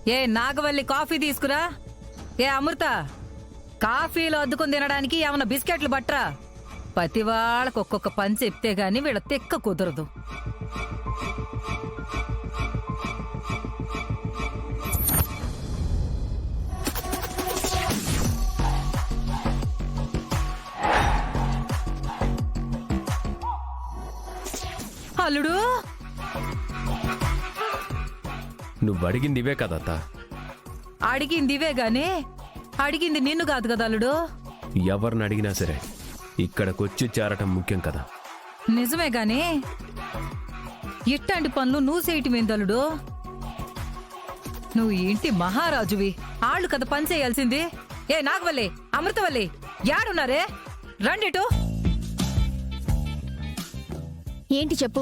ఏ నాగవల్లి coffee తీసుకురా. ఏ అమృత, కాఫీలో అద్దుకుని తినడానికి ఏమన్నా బిస్కెట్లు బట్రా. ప్రతి వాళ్ళకు ఒక్కొక్క పని చెప్తే గాని వీళ్ళ తెక్క కుదరదు. అల్లుడు, నువ్వు అడిగింది ఇవే కదత్త. అడిగింది ఇవే గాని అడిగింది నిన్ను కాదు కదా అల్లుడు. ఎవరిని అడిగినా సరే ఇక్కడికొచ్చి చేరటం ముఖ్యం కదా. నిజమే గాని ఇట్లాంటి పనులు నువ్వు చేయటమేంది అల్లుడు? నువ్వు ఇంటి మహారాజువి, ఆళ్ళు కదా పని చేయాల్సింది. ఏ నాగవల్లి, అమృతవల్లి, యాడున్నారే? రండిటు. ఏంటి చెప్పు,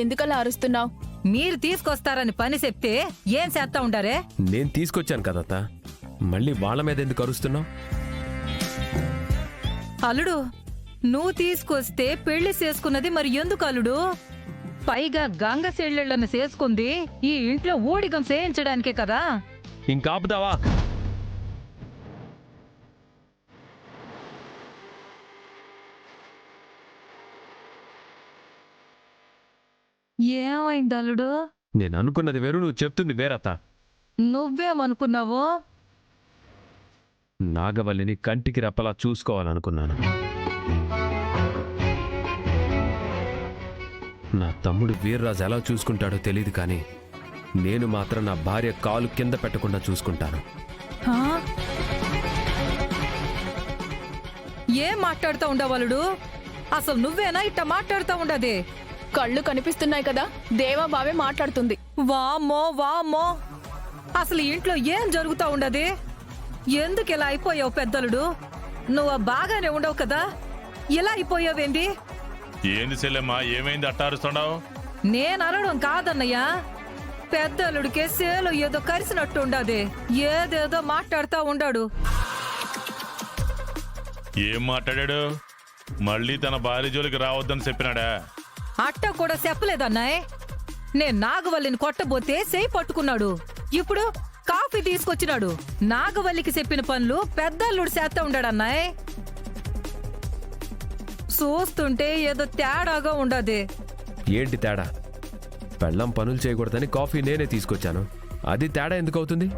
ఎందుకలా అరుస్తున్నావు? మీరు తీసుకొస్తారని పని చెప్తే ఏం చేస్తా ఉండారే? నేను తీసుకొచ్చాను కదత్త, మళ్ళీ వాళ్ళ మీద ఎందుకు అరుస్తున్నావు? అల్లుడు, నువ్వు తీసుకొస్తే పెళ్లి చేసుకున్నది మరి ఎందుకు అల్లుడు? పైగా గంగ సెళ్ళెళ్ళను చేసుకుంది ఈ ఇంట్లో ఊడిగం చేయించడానికే కదా. ఇంకాపుతావా? ఏమైంది అల్లుడు? నేను అనుకున్నది వేరు, నువ్వు చెప్తుంది వేరత్త. నువ్వేమనుకున్నావు? నాగవల్లిని కంటికి రెప్పలా చూసుకోవాలనుకున్నాను. నా తమ్ముడు వీర్రాజు ఎలా చూసుకుంటాడో తెలియదు కానీ నేను మాత్రం నా భార్య కాలు కింద పెట్టకుండా చూసుకుంటాను. ఆ? ఏం మాట్లాడుతూ ఉండవు అల్లుడు? అసలు నువ్వేనా ఇట్ట మాట్లాడుతూ ఉండదే? కళ్ళు కనిపిస్తున్నాయి కదా, దేవా బావే మాట్లాడుతుంది. వామ్మో వామ్మో, అసలు ఇంట్లో ఏం జరుగుతా ఉండదు? ఎందుకు ఇలా అయిపోయావు పెద్దలుడు? నువ్వు బాగానే ఉండవు కదా, ఇలా అయిపోయావేంది? ఏంది చెల్లెమ్మా, ఏమైంది అట్టారుస్తున్నావు? నేను అనడం కాదన్నయ్యా, పెద్దలుడికే సేలు ఏదో కరిసినట్టు ఉండదు, ఏదేదో మాట్లాడుతా ఉండాడు. ఏం మాట్లాడాడు? మళ్ళీ తన భార్య జోలికి రావద్దని చెప్పినాడా? అట్ట కూడా చెప్పలేదన్నాయ్. నేను నాగవల్లిని కొట్టబోతే చేయి పట్టుకున్నాడు, ఇప్పుడు కాఫీ తీసుకొచ్చినాడు. నాగవల్లికి చెప్పిన పనులు పెద్దల్లుడు చేస్తా ఉండాడన్నాయ్. చూస్తుంటే ఏదో తేడాగా ఉండదే. ఏంటి తేడా? పెళ్ళం పనులు చేయకూడదని కాఫీ నేనే తీసుకొచ్చాను, అది తేడా ఎందుకు అవుతుంది?